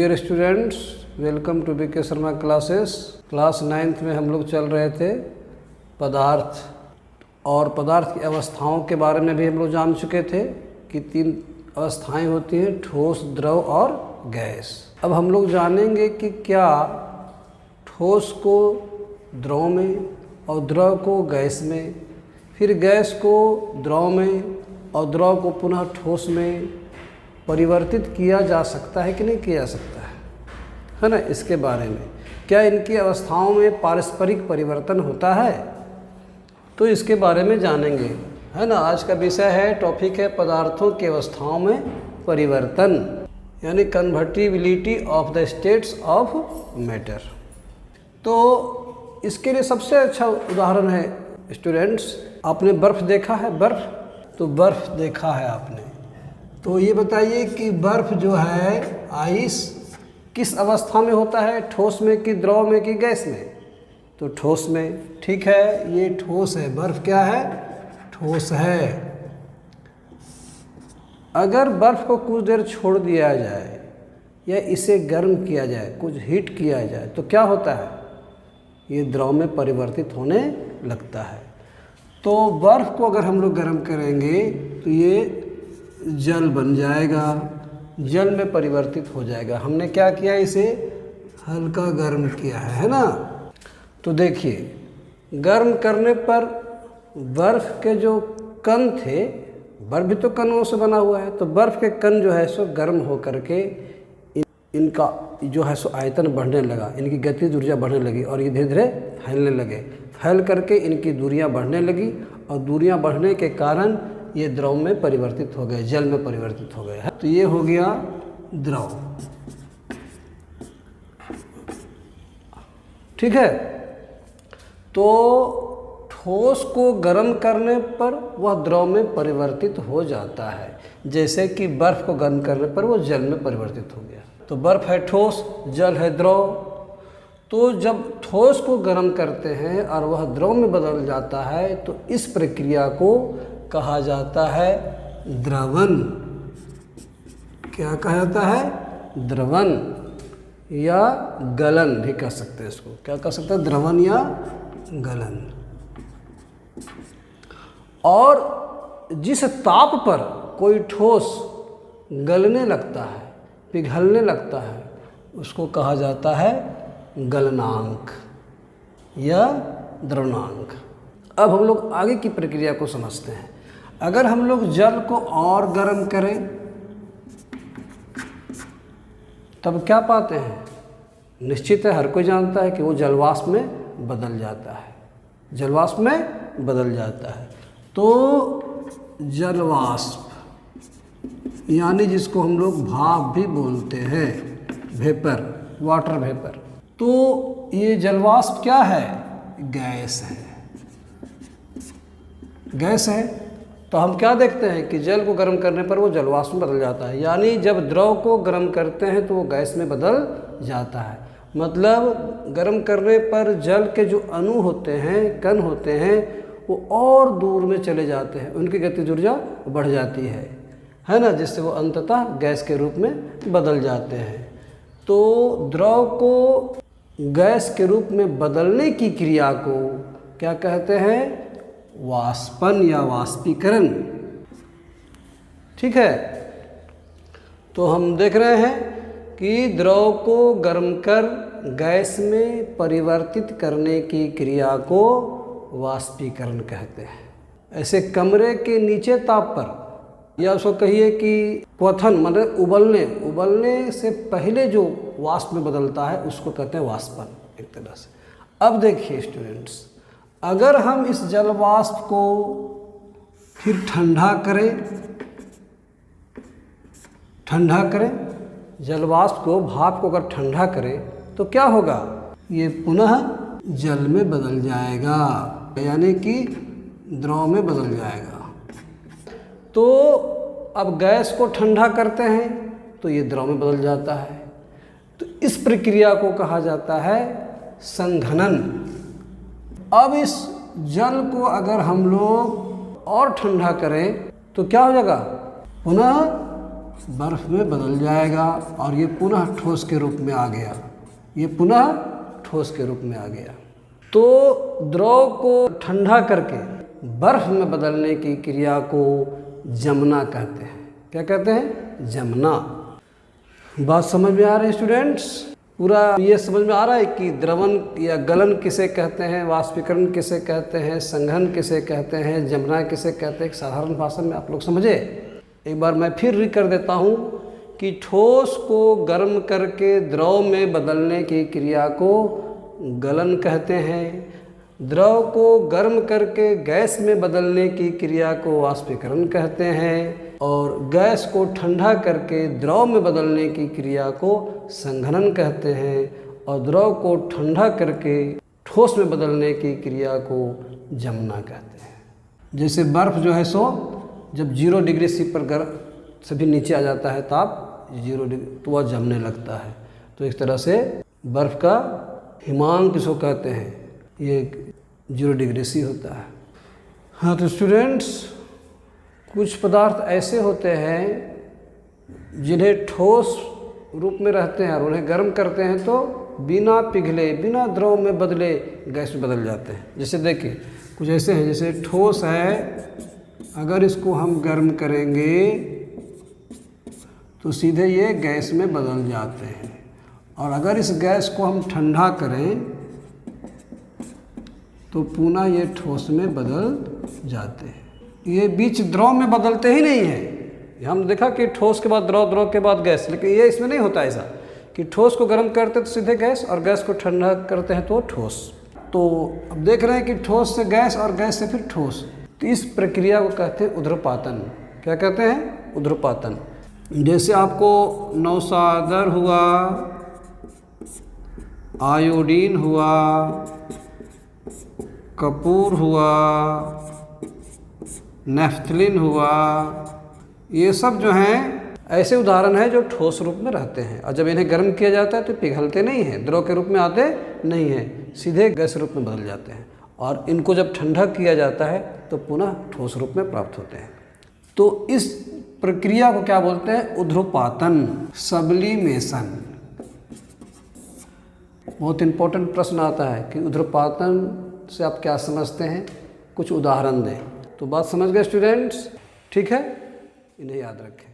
Dear students, welcome to BK Sharma classes. Class 9th में हम लोग चल रहे थे पदार्थ, और पदार्थ की अवस्थाओं के बारे में भी हम लोग जान चुके थे कि 3 अवस्थाएं होती हैं, ठोस, द्रव और गैस। अब हम लोग जानेंगे कि क्या ठोस को द्रव में और द्रव को गैस में, फिर गैस को द्रव में और द्रव को पुनः ठोस में परिवर्तित किया जा सकता है कि नहीं किया जा सकता है ना। इसके बारे में क्या इनकी अवस्थाओं में पारस्परिक परिवर्तन होता है, तो इसके बारे में जानेंगे, है ना। आज का विषय है, टॉपिक है पदार्थों की अवस्थाओं में परिवर्तन, यानी convertibility of the states of matter. तो इसके लिए सबसे अच्छा उदाहरण है स्टूडेंट्स, आपने बर्फ़ देखा है? तो बर्फ़ देखा है आपने, तो ये बताइए कि बर्फ़ जो है, आइस, किस अवस्था में होता है, ठोस में कि द्रव में कि गैस में? तो ठोस में। ठीक है, ये ठोस है, बर्फ़ क्या है? ठोस है। अगर बर्फ़ को कुछ देर छोड़ दिया जाए या इसे गर्म किया जाए, कुछ हीट किया जाए, तो क्या होता है? ये द्रव में परिवर्तित होने लगता है। तो बर्फ़ को अगर हम लोग गर्म करेंगे तो ये जल बन जाएगा, जल में परिवर्तित हो जाएगा। हमने क्या किया, इसे हल्का गर्म किया है ना। तो देखिए, गर्म करने पर बर्फ़ के जो कण थे, बर्फ़ भी तो कणों से बना हुआ है, तो बर्फ़ के कण जो है सो गर्म हो करके इनका जो है सो आयतन बढ़ने लगा, इनकी गतिज ऊर्जा बढ़ने लगी और ये धीरे धीरे फैलने लगे। फैल करके इनकी दूरियां बढ़ने लगी और दूरियां बढ़ने के कारण ये द्रव में परिवर्तित हो गए, जल में परिवर्तित हो गए। तो ये हो गया द्रव। ठीक है, तो ठोस को गर्म करने पर वह द्रव में परिवर्तित हो जाता है, जैसे कि बर्फ़ को गर्म करने पर वो जल में परिवर्तित हो गया। तो बर्फ़ है ठोस, जल है द्रव। तो जब ठोस को गर्म करते हैं और वह द्रव में बदल जाता है, तो इस प्रक्रिया को कहा जाता है द्रवन। क्या कहा जाता है? द्रवन या गलन भी कह सकते हैं इसको। क्या कह सकते हैं? द्रवन या गलन। और जिस ताप पर कोई ठोस गलने लगता है, पिघलने लगता है, उसको कहा जाता है गलनांक या द्रवनांक। अब हम लोग आगे की प्रक्रिया को समझते हैं। अगर हम लोग जल को और गर्म करें तब क्या पाते हैं? निश्चित है, हर कोई जानता है कि वो जलवाष्प में बदल जाता है, जलवाष्प में बदल जाता है। तो जलवाष्प, यानी जिसको हम लोग भाप भी बोलते हैं, वेपर, वाटर वेपर। तो ये जलवाष्प क्या है? गैस है, गैस है। तो हम क्या देखते हैं कि जल को गर्म करने पर वो जलवाष्प में बदल जाता है, यानी जब द्रव को गर्म करते हैं तो वो गैस में बदल जाता है। मतलब गर्म करने पर जल के जो अणु होते हैं, कण होते हैं, वो और दूर में चले जाते हैं, उनकी गतिज ऊर्जा बढ़ जाती है ना, जिससे वो अंततः गैस के रूप में बदल जाते हैं। तो द्रव को गैस के रूप में बदलने की क्रिया को क्या कहते हैं? वाष्पन या वाष्पीकरण। ठीक है, तो हम देख रहे हैं कि द्रव को गर्म कर गैस में परिवर्तित करने की क्रिया को वाष्पीकरण कहते हैं। ऐसे कमरे के नीचे ताप पर, या उसको कहिए कि क्वथन, मतलब उबलने से पहले जो वाष्प में बदलता है, उसको कहते हैं वाष्पन एक तरह से। अब देखिए स्टूडेंट्स, अगर हम इस जलवाष्प को फिर ठंडा करें, जलवाष्प को, भाप को अगर ठंडा करें तो क्या होगा? ये पुनः जल में बदल जाएगा, यानी कि द्रव में बदल जाएगा। तो अब गैस को ठंडा करते हैं तो ये द्रव में बदल जाता है। तो इस प्रक्रिया को कहा जाता है संघनन। अब इस जल को अगर हम लोग और ठंडा करें तो क्या हो जाएगा? पुनः बर्फ में बदल जाएगा और ये पुनः ठोस के रूप में आ गया, ये पुनः ठोस के रूप में आ गया। तो द्रव को ठंडा करके बर्फ में बदलने की क्रिया को जमना कहते हैं। क्या कहते हैं? जमना। बात समझ में आ रही है स्टूडेंट्स? पूरा ये समझ में आ रहा है कि द्रवण या गलन किसे कहते हैं, वाष्पीकरण किसे कहते हैं, संघनन किसे कहते हैं, जमना किसे कहते हैं, एक साधारण भाषा में आप लोग समझे। एक बार मैं फिर रिक कर देता हूँ कि ठोस को गर्म करके द्रव में बदलने की क्रिया को गलन कहते हैं, द्रव को गर्म करके गैस में बदलने की क्रिया को वाष्पीकरण कहते हैं, और गैस को ठंडा करके द्रव में बदलने की क्रिया को संघनन कहते हैं, और द्रव को ठंडा करके ठोस में बदलने की क्रिया को जमना कहते हैं। जैसे बर्फ़ जो है सो जब 0 डिग्री सी पर सभी नीचे आ जाता है ताप 0 डिग्री, तो वह जमने लगता है। तो इस तरह से बर्फ़ का हिमांक किसको कहते हैं, ये 0 डिग्री सी होता है। हाँ तो स्टूडेंट्स, कुछ पदार्थ ऐसे होते हैं जिन्हें ठोस रूप में रहते हैं और उन्हें गर्म करते हैं तो बिना पिघले, बिना द्रव में बदले गैस में बदल जाते हैं। जैसे देखिए कुछ ऐसे हैं, जैसे ठोस है, अगर इसको हम गर्म करेंगे तो सीधे ये गैस में बदल जाते हैं, और अगर इस गैस को हम ठंडा करें तो पुनः ये ठोस में बदल जाते हैं। ये बीच द्रव में बदलते ही नहीं है। हम देखा कि ठोस के बाद द्रव, द्रव के बाद गैस, लेकिन ये इसमें नहीं होता ऐसा कि ठोस को गर्म करते तो सीधे गैस और गैस को ठंडा करते हैं तो ठोस। तो अब देख रहे हैं कि ठोस से गैस और गैस से फिर ठोस, तो इस प्रक्रिया को कहते हैं ऊर्ध्वपातन। क्या कहते हैं? ऊर्ध्वपातन। जैसे आपको नौशादर हुआ, आयोडीन हुआ, कपूर हुआ, नेफ्थलीन हुआ, ये सब जो हैं ऐसे उदाहरण हैं जो ठोस रूप में रहते हैं, और जब इन्हें गर्म किया जाता है तो पिघलते नहीं हैं, द्रव के रूप में आते नहीं हैं, सीधे गैस रूप में बदल जाते हैं, और इनको जब ठंडा किया जाता है तो पुनः ठोस रूप में प्राप्त होते हैं। तो इस प्रक्रिया को क्या बोलते हैं? ऊर्ध्वपातन, सब्लिमेशन। बहुत इंपॉर्टेंट प्रश्न आता है कि ऊर्ध्वपातन से आप क्या समझते हैं, कुछ उदाहरण दें। तो बात समझ गए स्टूडेंट्स? ठीक है, इन्हें याद रखें।